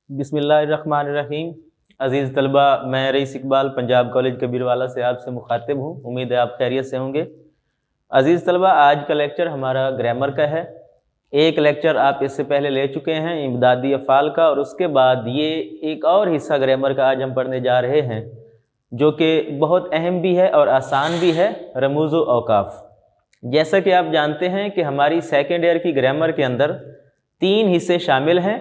बिस्मिल्लाहिर्रहमानिर्रहीम। अज़ीज़ तलबा, मैं रईस इकबाल पंजाब कॉलेज कबीरवाला से आपसे मुखातिब हूँ। उम्मीद है आप खैरियत से होंगे। अज़ीज़ तलबा, आज का लेक्चर हमारा ग्रामर का है। एक लेक्चर आप इससे पहले ले चुके हैं इमदादी अफ़ाल का, और उसके बाद ये एक और हिस्सा ग्रामर का आज हम पढ़ने जा रहे हैं जो कि बहुत अहम भी है और आसान भी है, रमूज़ व औकाफ़। जैसा कि आप जानते हैं कि हमारी सेकेंड ईयर की ग्रामर के अंदर 3 हिस्से शामिल हैं।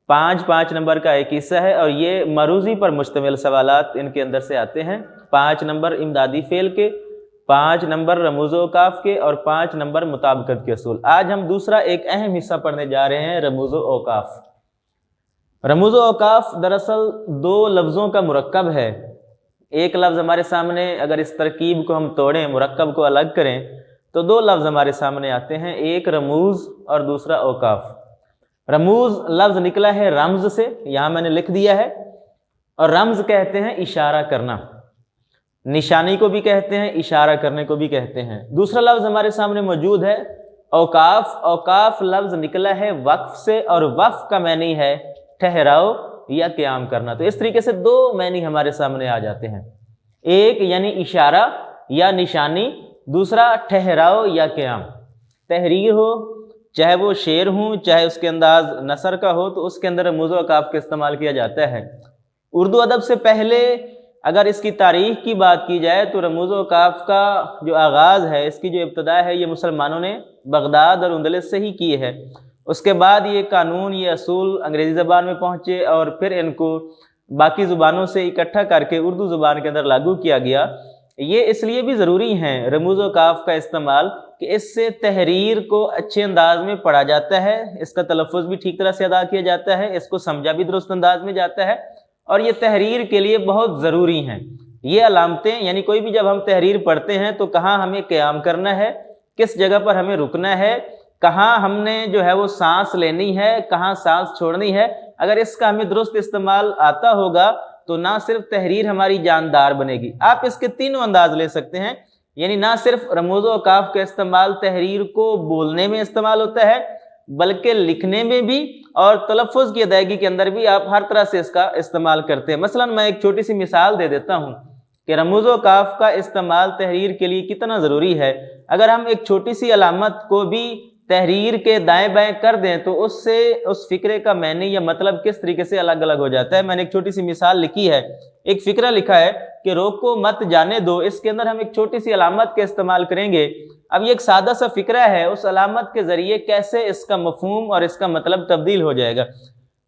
5 नंबर का एक हिस्सा है और ये मरूज़ी पर मुश्तमिल सवालात इनके अंदर से आते हैं। 5 नंबर इमदादी फ़ेल के, 5 नंबर रमूज़ व औकाफ़ के और 5 नंबर मुताबिकत के असूल। आज हम दूसरा एक अहम हिस्सा पढ़ने जा रहे हैं, रमूज़ व औकाफ़। रमूज़ व औकाफ़ दरअसल 2 लफ्ज़ों का मुरक्कब है। एक लफ्ज़ हमारे सामने, अगर इस तरकीब को हम तोड़ें, मुरक्कब को अलग करें, तो 2 लफ्ज़ हमारे सामने आते हैं, एक रमूज़ और दूसरा औकाफ़। रमूज़ लफ्ज़ निकला है रम्ज़ से, यहाँ मैंने लिख दिया है, और रम्ज़ कहते हैं इशारा करना, निशानी को भी कहते हैं, इशारा करने को भी कहते हैं। दूसरा लफ्ज़ हमारे सामने मौजूद है औकाफ़। औकाफ़ लफ्ज़ निकला है वक्फ़ से, और वक्फ़ का मैनी है ठहराओ या क़याम करना। तो इस तरीके से 2 मैनी हमारे सामने आ जाते हैं, एक यानी इशारा या निशानी, दूसरा ठहराओ या क़याम। तहरीर हो, चाहे वो शेर हो, चाहे उसके अंदाज नसर का हो, तो उसके अंदर रमूज़ व औकाफ़ का इस्तेमाल किया जाता है। उर्दू अदब से पहले अगर इसकी तारीख़ की बात की जाए तो रमूज़ व औकाफ़ का जो आगाज़ है, इसकी जो इब्तदा है, ये मुसलमानों ने बगदाद और उंदलस से ही की है। उसके बाद ये कानून, ये असूल अंग्रेज़ी ज़बान में पहुँचे और फिर इनको बाकी ज़ुबानों से इकट्ठा करके उर्दू ज़ुबान के अंदर लागू किया गया। ये इसलिए भी ज़रूरी हैं रमूज़ व औकाफ़ का इस्तेमाल कि इससे तहरीर को अच्छे अंदाज में पढ़ा जाता है, इसका तलफ़्फ़ुज़ भी ठीक तरह से अदा किया जाता है, इसको समझा भी दुरुस्त अंदाज में जाता है, और ये तहरीर के लिए बहुत ज़रूरी हैं। ये अलामतें, यानी कोई भी जब हम तहरीर पढ़ते हैं तो कहाँ हमें क़याम करना है, किस जगह पर हमें रुकना है, कहाँ हमने जो है वो सांस लेनी है, कहाँ सांस छोड़नी है, अगर इसका हमें दुरुस्त इस्तेमाल आता होगा तो ना सिर्फ तहरीर हमारी जानदार बनेगी। आप इसके 3 अंदाज ले सकते हैं, यानी ना सिर्फ रमूज़ व औकाफ़ का इस्तेमाल तहरीर को बोलने में इस्तेमाल होता है, बल्कि लिखने में भी और तलफ़्फ़ुज़ की अदायगी के अंदर भी आप हर तरह से इसका इस्तेमाल करते हैं। मसलन मैं एक छोटी सी मिसाल दे देता हूँ कि रमूज़ व औकाफ़ का इस्तेमाल तहरीर के लिए कितना ज़रूरी है। अगर हम एक छोटी सी अलामत को भी तहरीर के दाएं बाएं कर दें तो उससे उस फ़िक्रे का मैनी या मतलब किस तरीके से अलग अलग हो जाता है। मैंने एक छोटी सी मिसाल लिखी है, एक फ़िक्रा लिखा है कि रोको मत जाने दो। इसके अंदर हम एक छोटी सी अलामत के इस्तेमाल करेंगे। अब ये एक सादा सा फ़िक्रा है, उस अलामत के ज़रिए कैसे इसका मफ़हूम और इसका मतलब तब्दील हो जाएगा।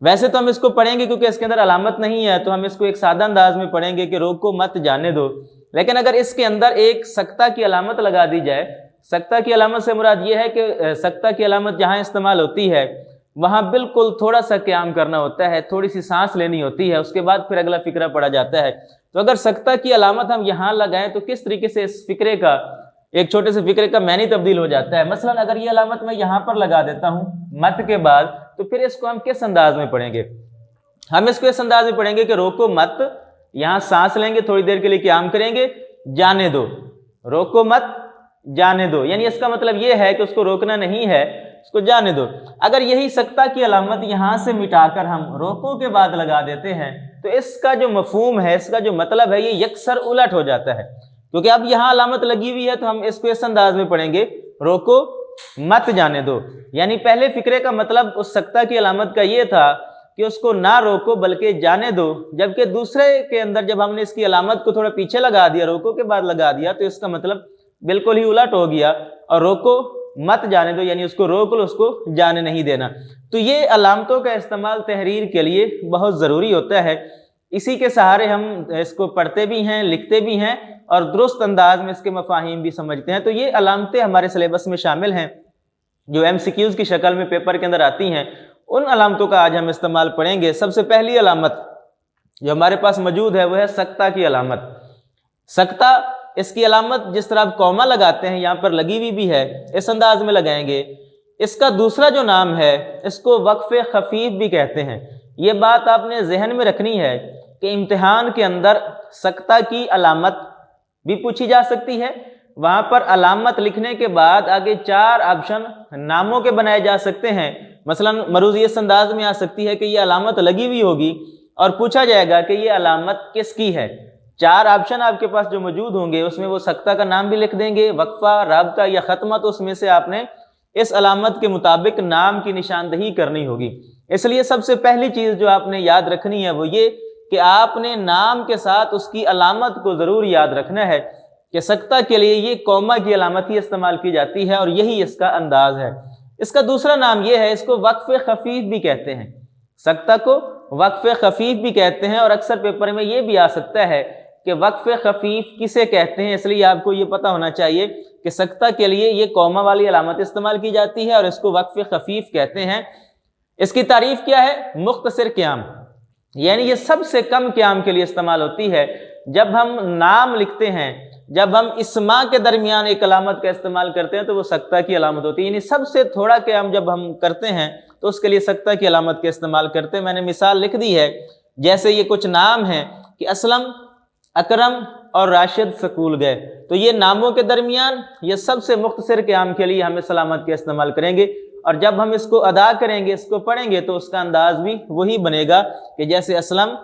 वैसे तो हम इसको पढ़ेंगे क्योंकि इसके अंदर अलामत नहीं है, तो हम इसको एक सादा अंदाज में पढ़ेंगे कि रोको मत जाने दो। लेकिन अगर इसके अंदर एक सक्ता की अलामत लगा दी जाए, सक्ता की अलामत से मुराद ये है कि सक्ता की अलामत जहाँ इस्तेमाल होती है वहाँ बिल्कुल थोड़ा सा क़याम करना होता है, थोड़ी सी सांस लेनी होती है, उसके बाद फिर अगला फ़िक्रा पढ़ा जाता है। तो अगर सक्ता की अलामत हम यहाँ लगाएं तो किस तरीके से इस फ़िक्रे का, एक छोटे से फ़िक्रे का मैनी तब्दील हो जाता है। मसलन अगर ये अलामत मैं यहाँ पर लगा देता हूँ मत के बाद, तो फिर इसको हम किस अंदाज में पढ़ेंगे? हम इसको इस अंदाज में पढ़ेंगे कि रोको मत, यहाँ सांस लेंगे, थोड़ी देर के लिए क़याम करेंगे, जाने दो, रोको मत जाने दो, यानी इसका मतलब ये है कि उसको रोकना नहीं है, उसको जाने दो। अगर यही सक्ता की अलामत यहाँ से मिटाकर हम रोको के बाद लगा देते हैं तो इसका जो मफहूम है, इसका जो मतलब है, ये यकसर उलट हो जाता है। क्योंकि अब यहाँ अलामत लगी हुई है तो हम इसको इस अंदाज में पढ़ेंगे, रोको मत जाने दो। यानी पहले फ़िक्रे का मतलब उस सक्ता की अलामत का ये था कि उसको ना रोको बल्कि जाने दो, जबकि दूसरे के अंदर जब हमने इसकी अलामत को थोड़ा पीछे लगा दिया, रोको के बाद लगा दिया, तो इसका मतलब बिल्कुल ही उलट हो गया, और रोको मत जाने दो यानी उसको रोक लो, उसको जाने नहीं देना। तो ये अलामतों का इस्तेमाल तहरीर के लिए बहुत ज़रूरी होता है। इसी के सहारे हम इसको पढ़ते भी हैं, लिखते भी हैं और दुरुस्त अंदाज में इसके मफाहिम भी समझते हैं। तो ये अलामतें हमारे सिलेबस में शामिल हैं जो MCQs की शक्ल में पेपर के अंदर आती हैं। उन अलामतों का आज हम इस्तेमाल पढ़ेंगे। सबसे पहली अलामत जो हमारे पास मौजूद है वो है सक्ता की अलामत। सक्ता, इसकी अलामत जिस तरह आप कौमा लगाते हैं, यहाँ पर लगी हुई भी है, इस अंदाज में लगाएंगे। इसका दूसरा जो नाम है, इसको वक्फ़े खफीफ भी कहते हैं। ये बात आपने जहन में रखनी है कि इम्तिहान के अंदर सक्ता की अलामत भी पूछी जा सकती है। वहाँ पर अलामत लिखने के बाद आगे 4 ऑप्शन नामों के बनाए जा सकते हैं। मसलन मरूज़ी इस अंदाज में आ सकती है कि ये अलामत लगी हुई होगी और पूछा जाएगा कि ये अलामत किसकी है। 4 ऑप्शन आपके पास जो मौजूद होंगे उसमें वो सख्ता का नाम भी लिख देंगे, वक्फा, राबता या ख़त्मा, तो उसमें से आपने इस अलामत के मुताबिक नाम की निशानदही करनी होगी। इसलिए सबसे पहली चीज़ जो आपने याद रखनी है वो ये कि आपने नाम के साथ उसकी अलामत को ज़रूर याद रखना है कि सख्ता के लिए ये कौमा की अलामत ही इस्तेमाल की जाती है और यही इसका अंदाज़ है। इसका दूसरा नाम ये है, इसको वक्फ़ खफ़ीफ़ भी कहते हैं। सख्ता को वक्फ़ खफ़ीफ़ भी कहते हैं और अक्सर पेपर में ये भी आ सकता है कि वक्फ़ खफ़ीफ़ किसे कहते हैं, इसलिए आपको ये पता होना चाहिए कि सख्ता के लिए ये कौमा वाली अलामत इस्तेमाल की जाती है और इसको वक्फ़ खफ़ीफ़ कहते हैं। इसकी तारीफ़ क्या है? मुख्तसर क़याम, यानी ये सबसे कम क़याम के लिए इस्तेमाल होती है। जब हम नाम लिखते हैं, जब हम इस्मा के दरमियान एक अलामत का इस्तेमाल करते हैं तो वो सख्ता की अलामत होती है, यानी सबसे थोड़ा क़याम जब हम करते हैं तो उसके लिए सख्ता की अलामत का इस्तेमाल करते हैं। मैंने मिसाल लिख दी है, जैसे ये कुछ नाम हैं कि असलम, अकरम और राशिद स्कूल गए, तो ये नामों के दरमियान ये सबसे मुख्तसर क़याम के लिए हम इस अलामत का इस्तेमाल करेंगे और जब हम इसको अदा करेंगे, इसको पढ़ेंगे तो उसका अंदाज़ भी वही बनेगा कि जैसे असलम,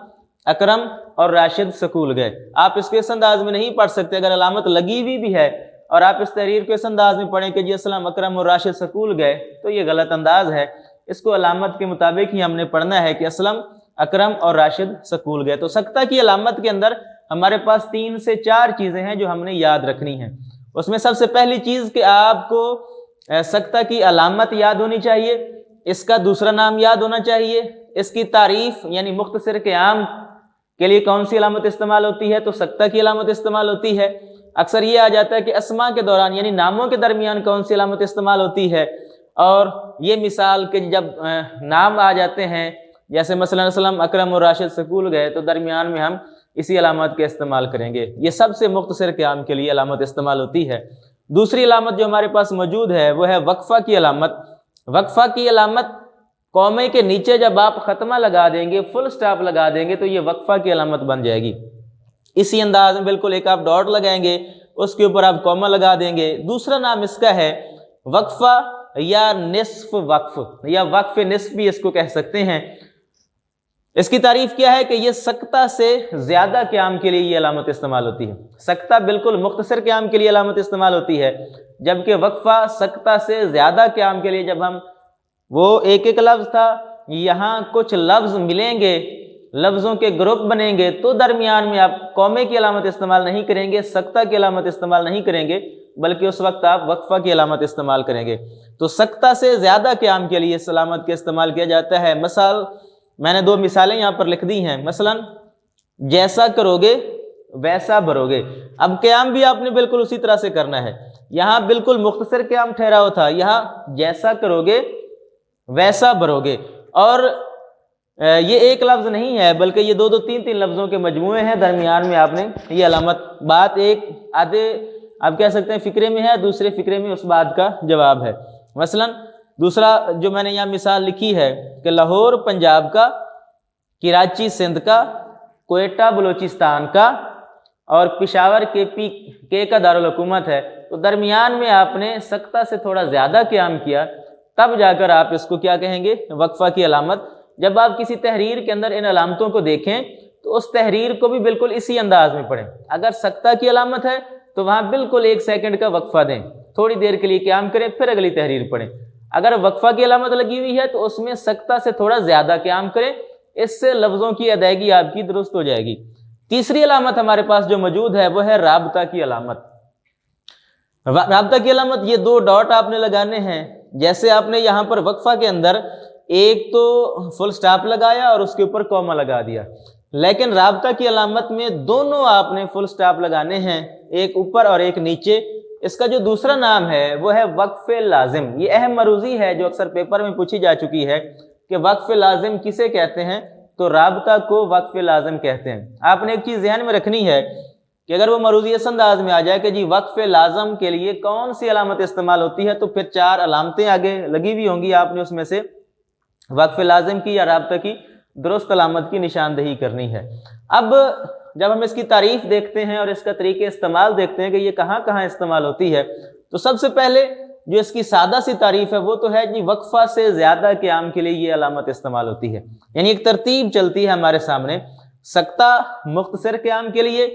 अकरम और राशिद स्कूल गए। आप इसको इस अंदाज में नहीं पढ़ सकते। अगर अलामत लगी हुई भी है और आप इस तहरीर को इस अंदाज में पढ़ें कि जी असलम, अकरम और राशिद स्कूल गए, तो ये गलत अंदाज है। इसको अलामत के मुताबिक ही हमने पढ़ना है कि असलम, अकरम और राशिद स्कूल गए। तो सख्ता की अलामत के अंदर हमारे पास 3 से 4 चीज़ें हैं जो हमने याद रखनी हैं। उसमें सबसे पहली चीज़ कि आपको सख्ता की अलामत याद होनी चाहिए, इसका दूसरा नाम याद होना चाहिए, इसकी तारीफ़ यानी मुख्तसर क़याम के लिए कौन सी अलामत इस्तेमाल होती है, तो सख्ता की अलामत इस्तेमाल होती है। अक्सर ये आ जाता है कि अस्मा के दौरान यानी नामों के दरमियान कौन सी अलामत इस्तेमाल होती है, और ये मिसाल के जब नाम आ जाते हैं जैसे मसलन असलम, अकरम और राशिद स्कूल गए, तो दरमियान में हम इसी अलामत का इस्तेमाल करेंगे। ये सबसे मुख्तसर क़याम के लिए अलामत इस्तेमाल होती है। दूसरी अलामत जो हमारे पास मौजूद है वो है वक्फ़ा की अलामत। वक्फ़ा की अलामत कौमे के नीचे जब आप ख़त्मा लगा देंगे, फुल स्टॉप लगा देंगे, तो ये वक्फ़ा की अलामत बन जाएगी। इसी अंदाज में बिल्कुल एक आप डॉट लगाएंगे, उसके ऊपर आप कौमा लगा देंगे। दूसरा नाम इसका है वक्फ़ा या निस्फ़ वक्फ़ या वक्फ़ निस्फ़ भी इसको कह सकते हैं। इसकी तारीफ़ क्या है कि ये सख्ता से ज़्यादा क़याम के लिए ये अलामत इस्तेमाल होती है। सख्ता बिल्कुल मुख्तसर क़याम के लिए अलामत इस्तेमाल होती है, जबकि वक्फ़ा सख्ता से ज़्यादा क़याम के लिए, जब हम वो एक एक लफ्ज़ था, यहाँ कुछ लफ्ज़ मिलेंगे, लफ्ज़ों के ग्रुप बनेंगे, तो दरमियान में आप कौमे की अलामत इस्तेमाल नहीं करेंगे, सख्ता की अलामत इस्तेमाल नहीं करेंगे, बल्कि उस वक्त आप वक्फ़ा की अलामत इस्तेमाल करेंगे। तो सख्ता से ज़्यादा क़याम के लिए इस अलामत का इस्तेमाल किया जाता है। मिसाल मैंने 2 मिसालें यहाँ पर लिख दी हैं। मसलन जैसा करोगे वैसा भरोगे। अब क़याम भी आपने बिल्कुल उसी तरह से करना है। यहाँ बिल्कुल मुख्तसर क़याम ठहराव था, यहाँ जैसा करोगे वैसा भरोगे। और ये एक लफ्ज़ नहीं है, बल्कि ये 2-2, 3-3 लफ्ज़ों के मजमूए हैं। दरमियान में आपने ये अलामत, बात एक आधे आप कह सकते हैं फ़िक्रे में है, दूसरे फ़िक्रे में उस बात का जवाब है। मसलन दूसरा जो मैंने यहाँ मिसाल लिखी है कि लाहौर पंजाब का, कराची सिंध का, कोयटा बलूचिस्तान का और पेशावर के का दारुल हुकूमत है, तो दरमियान में आपने सख्ता से थोड़ा ज़्यादा क़याम किया, तब जाकर आप इसको क्या कहेंगे, वक्फ़ा की अलामत। जब आप किसी तहरीर के अंदर इन अलामतों को देखें तो उस तहरीर को भी बिल्कुल इसी अंदाज में पढ़ें। अगर सख्ता की अलामत है तो वहाँ बिल्कुल 1 सेकंड का वक्फ़ा दें, थोड़ी देर के लिए क़याम करें, फिर अगली तहरीर पढ़ें। अगर वक्फ़ा की अलामत लगी हुई है तो उसमें सख्ता से थोड़ा ज़्यादा क़याम करें, इससे लफ्ज़ों की अदायगी आपकी दुरुस्त हो जाएगी। तीसरी अलामत हमारे पास जो मौजूद है वो है राबता की अलामत। राबता की अलामत, ये 2 डॉट आपने लगाने हैं। जैसे आपने यहाँ पर वक्फ़ा के अंदर एक तो फुल स्टॉप लगाया और उसके ऊपर कॉमा लगा दिया, लेकिन राबता की अलामत में दोनों आपने फुल स्टॉप लगाने हैं, एक ऊपर और एक नीचे। इसका जो दूसरा नाम है वो है वक्फ़ लाजिम। ये अहम मरूज़ी है जो अक्सर पेपर में पूछी जा चुकी है कि वक्फ़ लाजिम किसे कहते हैं, तो राबता को वक्फ़ लाजिम कहते हैं। आपने एक चीज़ ध्यान में रखनी है कि अगर वो मरूज़ी इस अंदाज में आ जाए कि जी वक्फ़ लाजिम के लिए कौन सी अलामत इस्तेमाल होती है, तो फिर 4 अलामतें आगे लगी हुई होंगी, आपने उसमें से वक्फ़ लाजिम की या राबता की दुरुस्त अलामत की निशानदही करनी है। अब जब हम इसकी तारीफ़ देखते हैं और इसका तरीके इस्तेमाल देखते हैं कि ये कहाँ कहाँ इस्तेमाल होती है, तो सबसे पहले جو اس کی سادہ سی تعریف ہے وہ تو ہے جی وقفہ سے زیادہ قیام کے لیے یہ علامت استعمال ہوتی ہے، یعنی ایک ترتیب چلتی ہے ہمارے سامنے، سکتہ مختصر قیام کے لیے،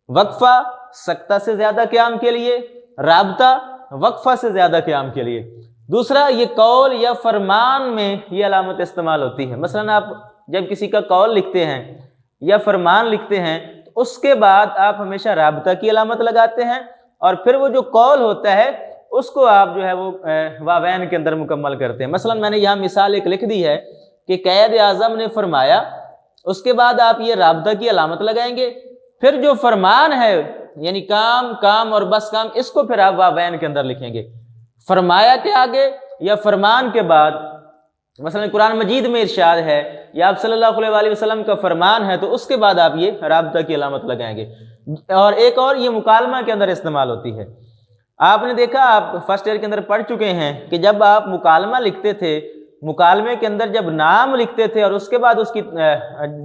وقفہ سکتہ سے زیادہ قیام کے لیے، رابطہ وقفہ سے زیادہ قیام کے لیے۔ دوسرا یہ قول یا فرمان میں یہ علامت استعمال ہوتی ہے، مثلا آپ جب کسی کا قول لکھتے ہیں یا فرمان لکھتے ہیں تو اس کے بعد آپ ہمیشہ رابطہ کی علامت لگاتے ہیں، اور پھر وہ جو قول ہوتا ہے اس کو آپ جو ہے وہ واوین کے اندر مکمل کرتے ہیں۔ مثلا میں نے یہاں مثال ایک لکھ دی ہے کہ قائد اعظم نے فرمایا، اس کے بعد آپ یہ رابطہ کی علامت لگائیں گے، پھر جو فرمان ہے یعنی کام کام اور بس کام، اس کو پھر آپ واوین کے اندر لکھیں گے، فرمایا کے آگے یا فرمان کے بعد۔ مثلا قرآن مجید میں ارشاد ہے یا آپ صلی اللہ علیہ وآلہ وسلم کا فرمان ہے تو اس کے بعد آپ یہ رابطہ کی علامت لگائیں گے۔ اور ایک اور یہ مکالمہ کے اندر استعمال ہوتی ہے، آپ نے دیکھا آپ فرسٹ ایئر کے اندر پڑھ چکے ہیں کہ جب آپ مکالمہ لکھتے تھے، مکالمے کے اندر جب نام لکھتے تھے اور اس کے بعد اس کی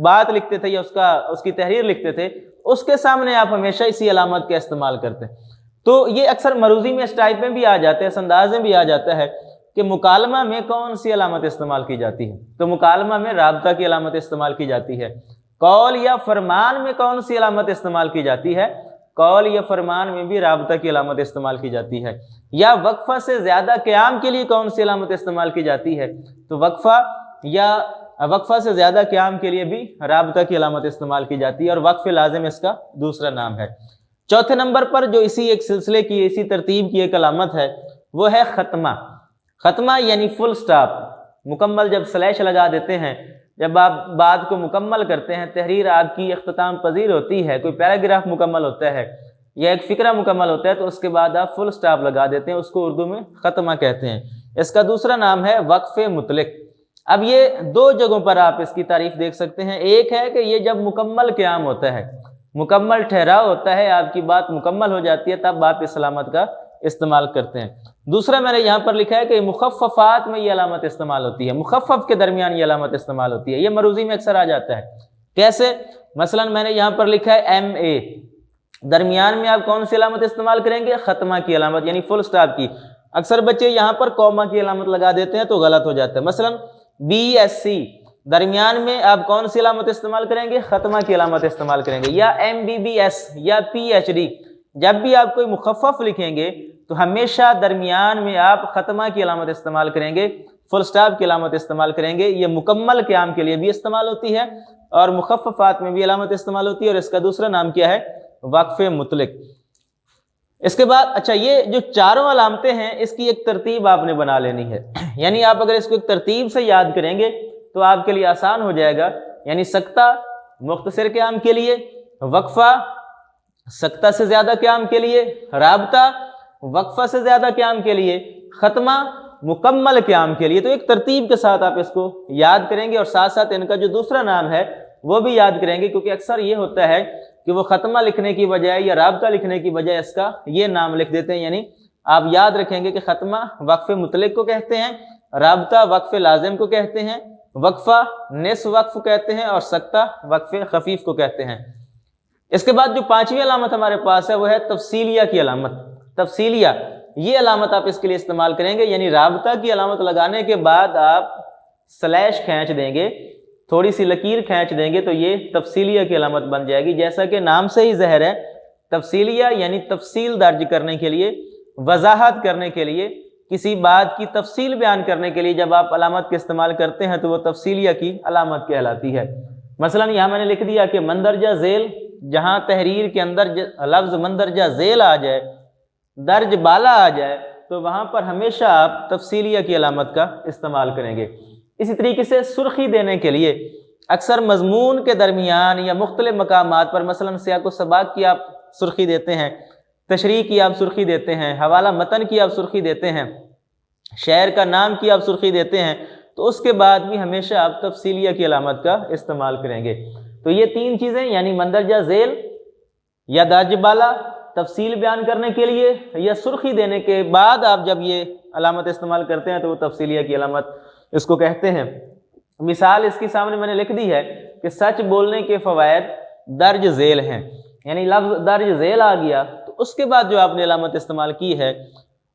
بات لکھتے تھے یا اس کی تحریر لکھتے تھے، اس کے سامنے آپ ہمیشہ اسی علامت کا استعمال کرتے ہیں۔ تو یہ اکثر مروزی میں اس ٹائپ میں بھی آ جاتے ہیں، اس انداز میں بھی آ جاتا ہے کہ مکالمہ میں کون سی علامت استعمال کی جاتی ہے، تو مکالمہ میں رابطہ کی علامت استعمال کی جاتی ہے۔ قول یا فرمان میں کون سی علامت استعمال کی جاتی ہے، قول یا فرمان میں بھی رابطہ کی علامت استعمال کی جاتی ہے۔ یا وقفہ سے زیادہ قیام کے لیے کون سی علامت استعمال کی جاتی ہے، تو وقفہ یا وقفہ سے زیادہ قیام کے لیے بھی رابطہ کی علامت استعمال کی جاتی ہے، اور وقف لازم اس کا دوسرا نام ہے۔ چوتھے نمبر پر جو اسی ایک سلسلے کی، اسی ترتیب کی ایک علامت ہے وہ ہے ختمہ۔ ختمہ یعنی فل سٹاپ، مکمل جب سلیش لگا دیتے ہیں، جب آپ بات کو مکمل کرتے ہیں، تحریر آپ کی اختتام پذیر ہوتی ہے، کوئی پیراگراف مکمل ہوتا ہے یا ایک فقرہ مکمل ہوتا ہے تو اس کے بعد آپ فل سٹاپ لگا دیتے ہیں، اس کو اردو میں ختمہ کہتے ہیں۔ اس کا دوسرا نام ہے وقف مطلق۔ اب یہ دو جگہوں پر آپ اس کی تعریف دیکھ سکتے ہیں، ایک ہے کہ یہ جب مکمل قیام ہوتا ہے، مکمل ٹھہراؤ ہوتا ہے، آپ کی بات مکمل ہو جاتی ہے، تب آپ اس علامت کا استعمال کرتے ہیں۔ دوسرا میں نے یہاں پر لکھا ہے کہ مخففات میں یہ علامت استعمال ہوتی ہے، مخفف کے درمیان یہ علامت استعمال ہوتی ہے، یہ مروزی میں اکثر آ جاتا ہے۔ کیسے؟ مثلا میں نے یہاں پر لکھا ہے ایم اے، درمیان میں آپ کون سی علامت استعمال کریں گے، ختمہ کی علامت یعنی فل سٹاپ کی۔ اکثر بچے یہاں پر کوما کی علامت لگا دیتے ہیں تو غلط ہو جاتا ہے۔ مثلا بی ایس سی، درمیان میں آپ کون سی علامت استعمال کریں گے، ختمہ کی علامت استعمال کریں گے۔ یا ایم بی بی ایس یا پی ایچ ڈی، جب بھی آپ کوئی مخفف لکھیں گے تو ہمیشہ درمیان میں آپ ختمہ کی علامت استعمال کریں گے، فل سٹاپ کی علامت استعمال کریں گے۔ یہ مکمل قیام کے لیے بھی استعمال ہوتی ہے اور مخففات میں بھی علامت استعمال ہوتی ہے، اور اس کا دوسرا نام کیا ہے، وقف مطلق۔ اس کے بعد اچھا یہ جو چاروں علامتیں ہیں اس کی ایک ترتیب آپ نے بنا لینی ہے، یعنی آپ اگر اس کو ایک ترتیب سے یاد کریں گے تو آپ کے لیے آسان ہو جائے گا۔ یعنی سکتہ مختصر قیام کے لیے، وقفہ سکتہ سے زیادہ قیام کے لیے، رابطہ وقفہ سے زیادہ قیام کے لیے، ختمہ مکمل قیام کے لیے۔ تو ایک ترتیب کے ساتھ آپ اس کو یاد کریں گے، اور ساتھ ساتھ ان کا جو دوسرا نام ہے وہ بھی یاد کریں گے، کیونکہ اکثر یہ ہوتا ہے کہ وہ ختمہ لکھنے کی بجائے یا رابطہ لکھنے کی بجائے اس کا یہ نام لکھ دیتے ہیں۔ یعنی آپ یاد رکھیں گے کہ ختمہ وقف مطلق کو کہتے ہیں، رابطہ وقف لازم کو کہتے ہیں، وقفہ نصف وقف کہتے ہیں، اور سکتہ وقف خفیف کو کہتے ہیں۔ اس کے بعد جو پانچویں علامت ہمارے پاس ہے وہ ہے تفصیلیہ کی علامت۔ تفصیلیہ یہ علامت آپ اس کے لیے استعمال کریں گے، یعنی رابطہ کی علامت لگانے کے بعد آپ سلیش کھینچ دیں گے، تھوڑی سی لکیر کھینچ دیں گے تو یہ تفصیلیہ کی علامت بن جائے گی۔ جیسا کہ نام سے ہی ظاہر ہے، تفصیلیہ یعنی تفصیل درج کرنے کے لیے، وضاحت کرنے کے لیے، کسی بات کی تفصیل بیان کرنے کے لیے جب آپ علامت کے استعمال کرتے ہیں تو وہ تفصیلیہ کی علامت کہلاتی ہے۔ مثلا یہاں میں نے لکھ دیا کہ مندرجہ ذیل، جہاں تحریر کے اندر لفظ مندرجہ ذیل آ جائے، درج بالا آ جائے، تو وہاں پر ہمیشہ آپ تفصیلیہ کی علامت کا استعمال کریں گے۔ اسی طریقے سے سرخی دینے کے لیے اکثر مضمون کے درمیان یا مختلف مقامات پر، مثلا سیاق و سباق کی آپ سرخی دیتے ہیں، تشریح کی آپ سرخی دیتے ہیں، حوالہ متن کی آپ سرخی دیتے ہیں، شعر کا نام کی آپ سرخی دیتے ہیں، تو اس کے بعد بھی ہمیشہ آپ تفصیلیہ کی علامت کا استعمال کریں گے۔ تو یہ تین چیزیں یعنی مندرجہ ذیل یا درج بالا تفصیل بیان کرنے کے لیے، یا سرخی دینے کے بعد آپ جب یہ علامت استعمال کرتے ہیں تو وہ تفصیلیہ کی علامت اس کو کہتے ہیں۔ مثال اس کی سامنے میں نے لکھ دی ہے کہ سچ بولنے کے فوائد درج ذیل ہیں، یعنی لفظ درج ذیل آ گیا تو اس کے بعد جو آپ نے علامت استعمال کی ہے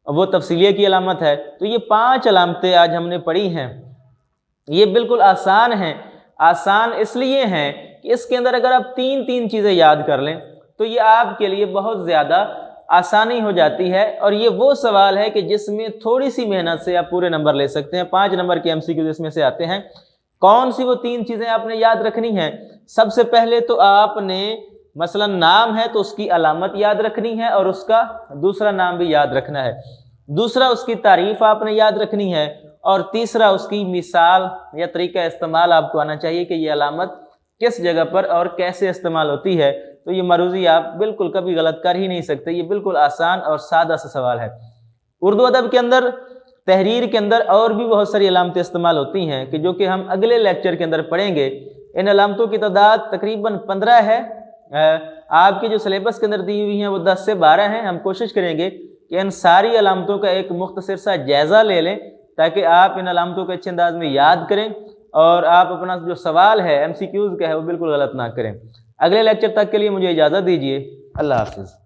वो तफसीलिया की अलामत है। तो ये 5 अलामतें आज हमने पढ़ी हैं, ये बिल्कुल आसान हैं। आसान इसलिए हैं कि इसके अंदर अगर आप 3 चीज़ें याद कर लें तो ये आपके लिए बहुत ज़्यादा आसानी हो जाती है, और ये वो सवाल है कि जिसमें थोड़ी सी मेहनत से आप पूरे नंबर ले सकते हैं। 5 नंबर के MCQ इसमें से आते हैं। कौन सी वो 3 चीज़ें आपने याद रखनी हैं? सबसे पहले तो आपने मसलन नाम है तो उसकी अलामत याद रखनी है और उसका दूसरा नाम भी याद रखना है। दूसरा उसकी तारीफ़ आपने याद रखनी है, और तीसरा उसकी मिसाल या तरीका इस्तेमाल आपको आना चाहिए कि ये अलामत किस जगह पर और कैसे इस्तेमाल होती है। तो ये मरूज़ी आप बिल्कुल कभी गलत कर ही नहीं सकते। ये बिल्कुल आसान और सादा सा सवाल है। उर्दू अदब के अंदर, तहरीर के अंदर और भी बहुत सारी अलामतें इस्तेमाल होती हैं कि जो कि हम अगले लेक्चर के अंदर पढ़ेंगे। इन अलामतों की तादाद तकरीबन 15 है। आपके जो सिलेबस के अंदर दी हुई हैं वो 10 से 12 हैं। हम कोशिश करेंगे कि इन सारी अलामतों का एक मुख्तसर सा जायज़ा ले लें ताकि आप इन अलामतों को अच्छे अंदाज में याद करें और आप अपना जो सवाल है MCQs का है वो बिल्कुल गलत ना करें। अगले लेक्चर तक के लिए मुझे इजाज़त दीजिए। अल्लाह हाफ़िज़।